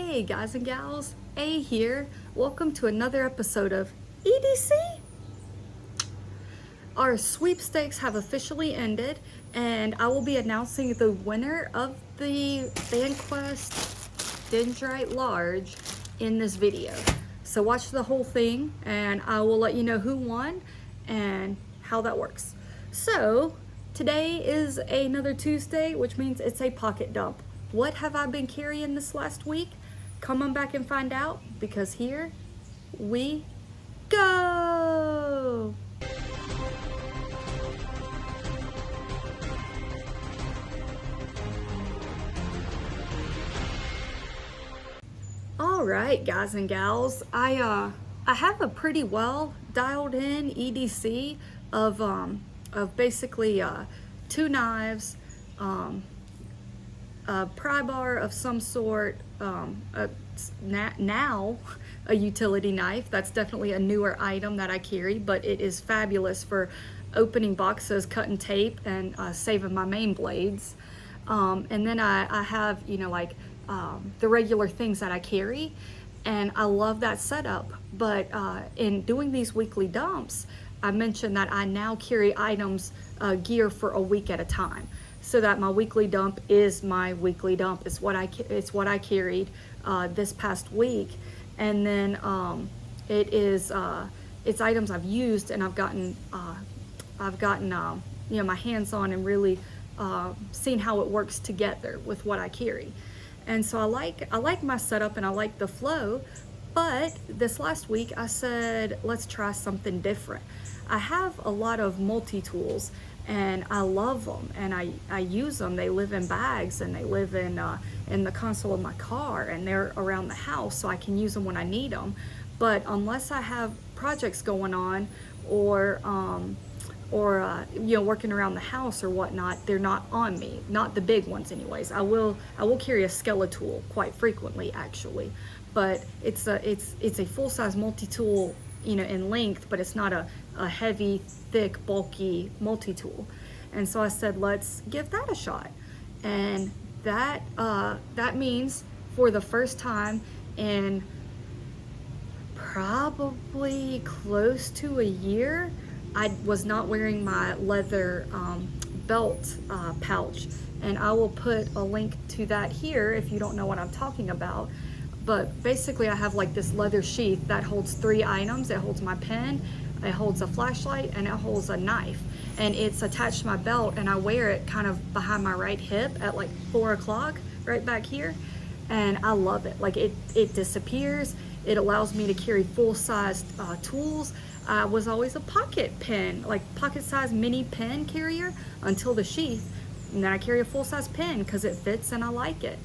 Hey guys and gals, A here. Welcome to another episode of EDC. Our sweepstakes have officially ended and I will be announcing the winner of the FanQuest Dendrite Large in this video. So watch the whole thing and I will let you know who won and how that works. So today is another Tuesday, which means it's a pocket dump. What have I been carrying this last week? Come on back and find out, because here we go. All right, guys and gals, I have a pretty well dialed in EDC of basically 2 knives, a pry bar of some sort, now a utility knife. That's definitely a newer item that I carry, but it is fabulous for opening boxes, cutting tape, and saving my main blades. And then I have, the regular things that I carry, and I love that setup. But in doing these weekly dumps, I mentioned that I now carry items, gear for a week at a time, so that my weekly dump is my weekly dump. It's what I carried this past week, and then it's items I've used and I've gotten my hands on and really seen how it works together with what I carry. And so I like my setup and I like the flow. But this last week I said, let's try something different. I have a lot of multi-tools and I love them and I use them. They live in bags and they live in the console of my car, and they're around the house, so I can use them when I need them. But unless I have projects going on or working around the house or whatnot, they're not on me. Not the big ones anyways. I will carry a skeletal quite frequently actually, but it's a full-size multi-tool, in length, but it's not a heavy, thick, bulky multi-tool. And so I said, let's give that a shot. And that means for the first time in probably close to a year, I was not wearing my leather belt pouch. And I will put a link to that here if you don't know what I'm talking about. But basically I have like this leather sheath that holds 3 items. It holds my pen, it holds a flashlight, and it holds a knife. And it's attached to my belt, and I wear it kind of behind my right hip at like 4 o'clock, right back here. And I love it. Like it disappears. It allows me to carry full-sized tools. I was always a pocket pen, like pocket-sized mini pen carrier until the sheath. And then I carry a full-size pen because it fits and I like it.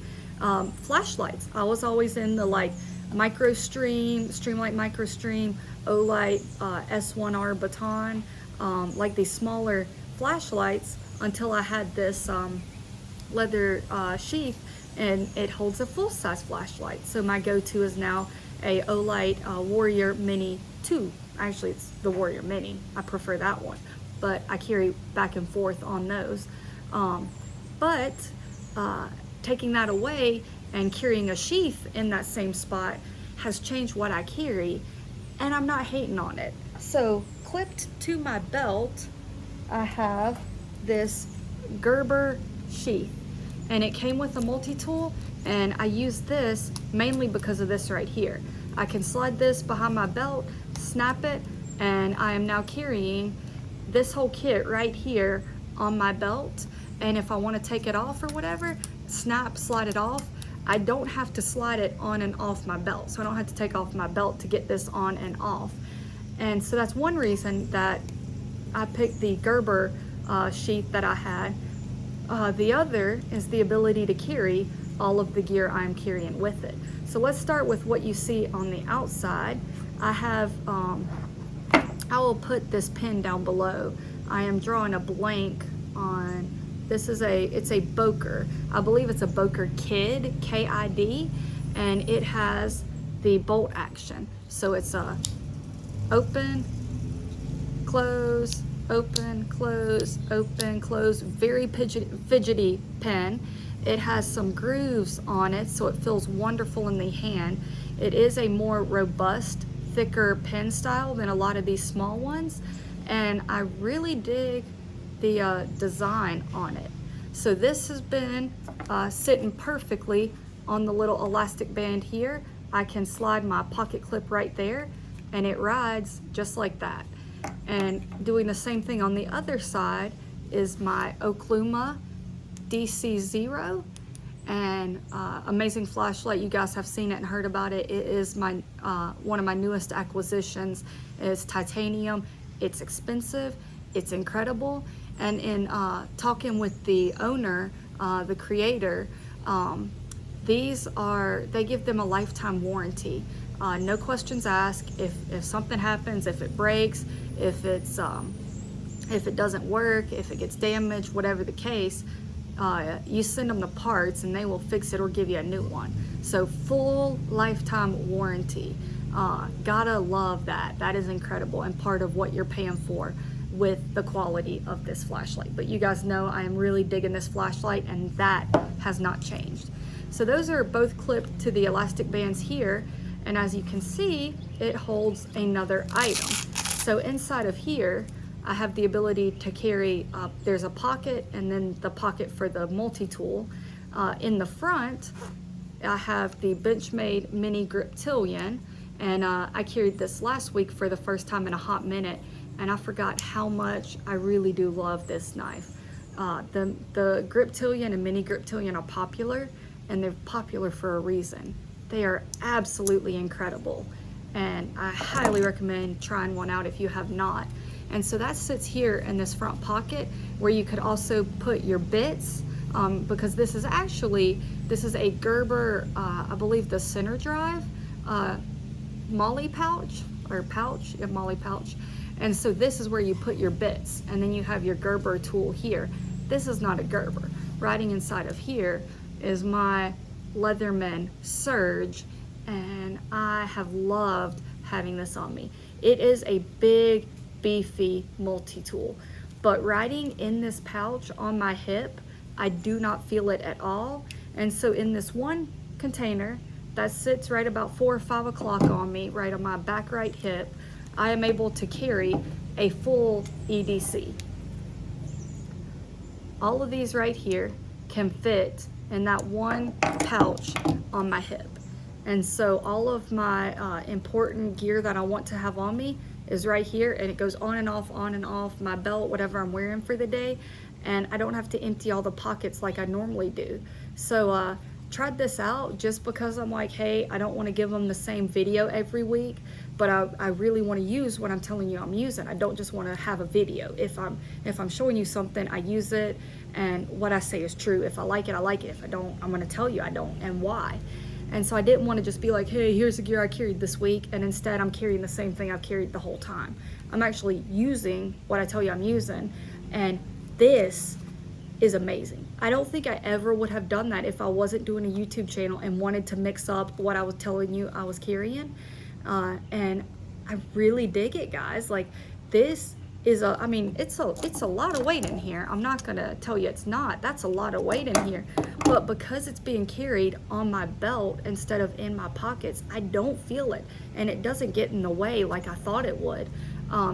Flashlights. I was always in the like Streamlight Microstream, Olight, S1R baton, like these smaller flashlights, until I had this leather sheath, and it holds a full-size flashlight. So my go-to is now a Olight Warrior Mini 2. Actually, it's the Warrior Mini. I prefer that one, but I carry back and forth on those. Taking that away and carrying a sheath in that same spot has changed what I carry, and I'm not hating on it. So clipped to my belt, I have this Gerber sheath, and it came with a multi-tool, and I use this mainly because of this right here. I can slide this behind my belt, snap it, and I am now carrying this whole kit right here on my belt. And if I want to take it off or whatever, slide it off. I don't have to slide it on and off my belt, so I don't have to take off my belt to get this on and off. And so that's one reason that I picked the Gerber sheath that I had. The other is the ability to carry all of the gear I'm carrying with it. So let's start with what you see on the outside. I have, I will put this pin down below. I am drawing a blank on, it's a Boker. I believe it's a Boker K.I.D, K.I.D, and it has the bolt action. So it's a open, close, open, close, open, close, very fidgety pen. It has some grooves on it, so it feels wonderful in the hand. It is a more robust, thicker pen style than a lot of these small ones, and I really dig the design on it. So this has been sitting perfectly on the little elastic band here. I can slide my pocket clip right there, and it rides just like that. And doing the same thing on the other side is my Okluma DC0, and amazing flashlight. You guys have seen it and heard about it. It is my one of my newest acquisitions. It's titanium. It's expensive. It's incredible. And in talking with the owner, the creator, they give them a lifetime warranty. No questions asked. If something happens, if it breaks, if it doesn't work, if it gets damaged, whatever the case, you send them the parts and they will fix it or give you a new one. So full lifetime warranty. Gotta love that. That is incredible and part of what you're paying for with the quality of this flashlight. But you guys know I am really digging this flashlight, and that has not changed. So those are both clipped to the elastic bands here, and as you can see, it holds another item. So inside of here, I have the ability to carry, there's a pocket and then the pocket for the multi-tool. In the front, I have the Benchmade Mini Griptilian, and I carried this last week for the first time in a hot minute, and I forgot how much I really do love this knife. The Griptilian and Mini Griptilian are popular, and they're popular for a reason. They are absolutely incredible, and I highly recommend trying one out if you have not. And so that sits here in this front pocket where you could also put your bits, because this is a Gerber, I believe the center drive, Molly pouch, or pouch, yeah, Molly pouch. And so this is where you put your bits, and then you have your Gerber tool here. This is not a Gerber. Riding inside of here is my Leatherman Surge, and I have loved having this on me. It is a big, beefy multi-tool, but riding in this pouch on my hip, I do not feel it at all. And so in this one container that sits right about 4 or 5 o'clock on me, right on my back right hip, I am able to carry a full EDC. All of these right here can fit in that one pouch on my hip. And so all of my important gear that I want to have on me is right here, and it goes on and off my belt, whatever I'm wearing for the day, and I don't have to empty all the pockets like I normally do. So tried this out just because I'm like, hey, I don't want to give them the same video every week, but I really want to use what I'm telling you I'm using. I don't just want to have a video. If I'm showing you something, I use it, and what I say is true. If I like it, I like it. If I don't, I'm going to tell you I don't and why. And so I didn't want to just be like, hey, here's the gear I carried this week, and instead I'm carrying the same thing I've carried the whole time. I'm actually using what I tell you I'm using, and this is amazing. I don't think I ever would have done that if I wasn't doing a YouTube channel and wanted to mix up what I was telling you I was carrying. And I really dig it, guys. Like, this is I mean, it's a lot of weight in here. I'm not gonna tell you it's not. That's a lot of weight in here. But because it's being carried on my belt instead of in my pockets, I don't feel it, and it doesn't get in the way like I thought it would.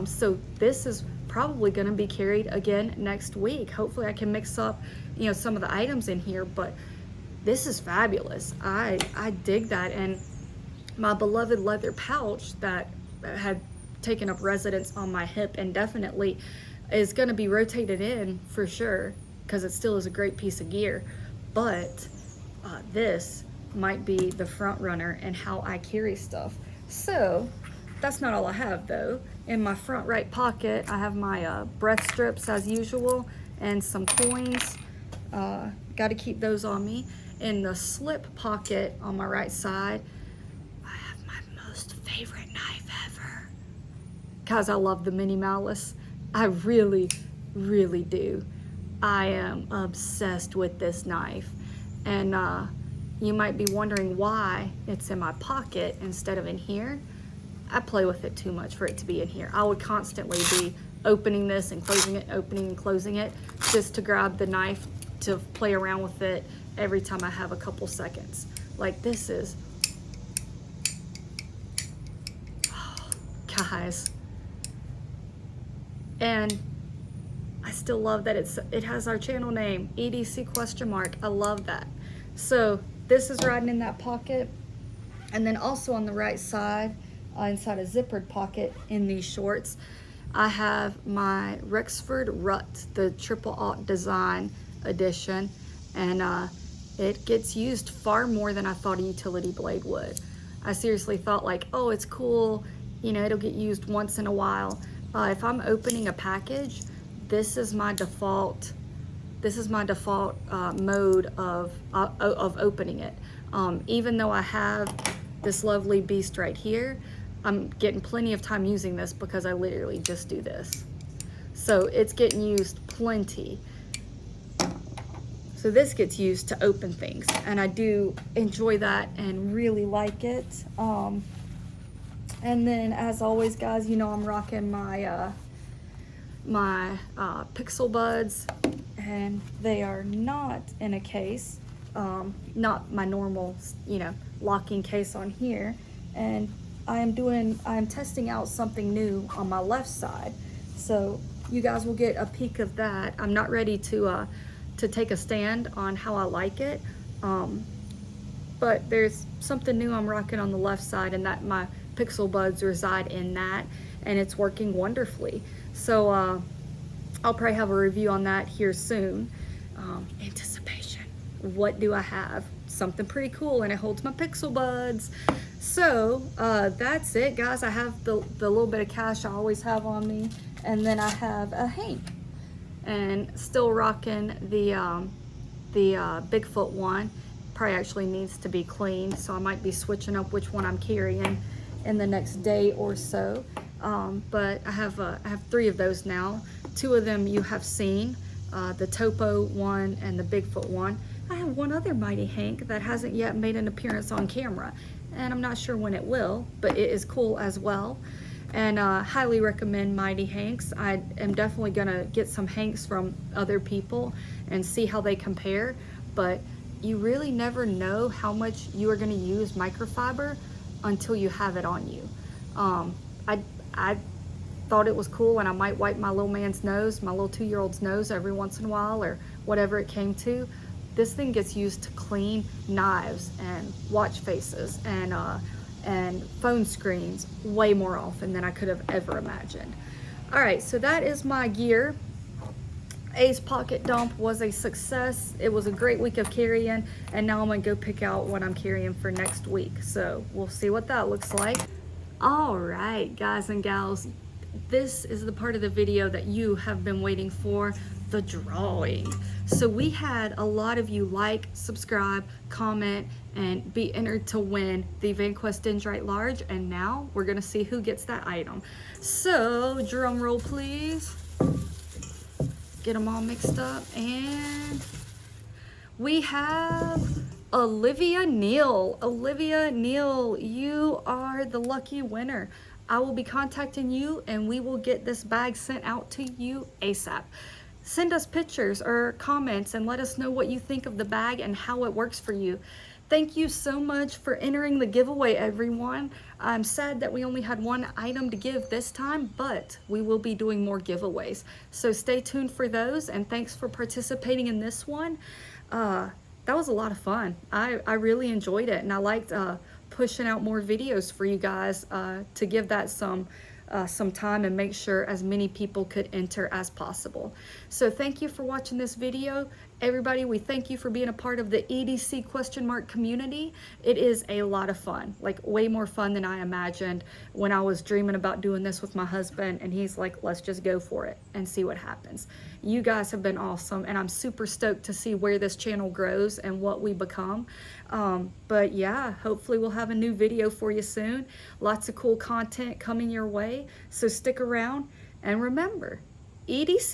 So this is probably gonna be carried again next week. Hopefully I can mix up, you know, some of the items in here, but this is fabulous. I dig that. And my beloved leather pouch that had taken up residence on my hip indefinitely is going to be rotated in for sure, because it still is a great piece of gear. But this might be the front runner in how I carry stuff. So that's not all I have though. In my front right pocket, I have my breath strips as usual and some coins. Got to keep those on me. In the slip pocket on my right side, I have my most favorite knife ever. Guys, I love the Mini Malice. I really, really do. I am obsessed with this knife. And you might be wondering why it's in my pocket instead of in here. I play with it too much for it to be in here. I would constantly be opening this and closing it, opening and closing it, just to grab the knife to play around with it every time I have a couple seconds. Like this is, oh, guys. And I still love that it has our channel name, EDC question mark. I love that. So this is riding in that pocket. And then also on the right side, inside a zippered pocket in these shorts, I have my Rexford Rut, the triple aught design edition. And it gets used far more than I thought a utility blade would. I seriously thought like, oh, it's cool, you know, it'll get used once in a while. If I'm opening a package, this is my default mode of opening it. Even though I have this lovely beast right here, I'm getting plenty of time using this because I literally just do this. So it's getting used plenty. So this gets used to open things, and I do enjoy that and really like it. And then as always, guys, you know I'm rocking my Pixel Buds, and they are not in a case, not my normal, you know, locking case on here. And I'm testing out something new on my left side, so you guys will get a peek of that. I'm not ready to take a stand on how I like it, but there's something new I'm rocking on the left side, and that my Pixel Buds reside in that, and it's working wonderfully. So I'll probably have a review on that here soon. Anticipation. What do I have? Something pretty cool, and it holds my Pixel Buds. So that's it, guys. I have the little bit of cash I always have on me, and then I have a Hank, and still rocking the Bigfoot one. Probably actually needs to be cleaned, so I might be switching up which one I'm carrying in the next day or so. But I have 3 of those now. 2 of them you have seen, the Topo one and the Bigfoot one. I have one other Mighty Hank that hasn't yet made an appearance on camera, and I'm not sure when it will, but it is cool as well. And highly recommend Mighty Hanks. I am definitely gonna get some Hanks from other people and see how they compare, but you really never know how much you are gonna use microfiber until you have it on you. I thought it was cool, and I might wipe my little man's nose, my little 2-year-old's nose every once in a while, or whatever it came to. This thing gets used to clean knives and watch faces and phone screens way more often than I could have ever imagined. All right, so that is my gear. Ace Pocket Dump was a success. It was a great week of carrying, and now I'm gonna go pick out what I'm carrying for next week. So we'll see what that looks like. All right, guys and gals, this is the part of the video that you have been waiting for, the drawing. So we had a lot of you like, subscribe, comment, and be entered to win the VanQuest Dendrite Large, and now we're gonna see who gets that item. So drum roll please. Get them all mixed up, and we have Olivia Neal. Olivia Neal, you are the lucky winner. I will be contacting you, and we will get this bag sent out to you ASAP. Send us pictures or comments and let us know what you think of the bag and how it works for you. Thank you so much for entering the giveaway, everyone. I'm sad that we only had 1 item to give this time, but we will be doing more giveaways. So stay tuned for those, and thanks for participating in this one. That was a lot of fun. I really enjoyed it, and I liked pushing out more videos for you guys to give that some time and make sure as many people could enter as possible. So thank you for watching this video. Everybody, we thank you for being a part of the EDC question mark community. It is a lot of fun, like way more fun than I imagined when I was dreaming about doing this with my husband, and he's like, let's just go for it and see what happens. You guys have been awesome, and I'm super stoked to see where this channel grows and what we become. But yeah, hopefully we'll have a new video for you soon. Lots of cool content coming your way, so stick around, and remember, EDC?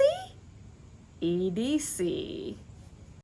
EDC.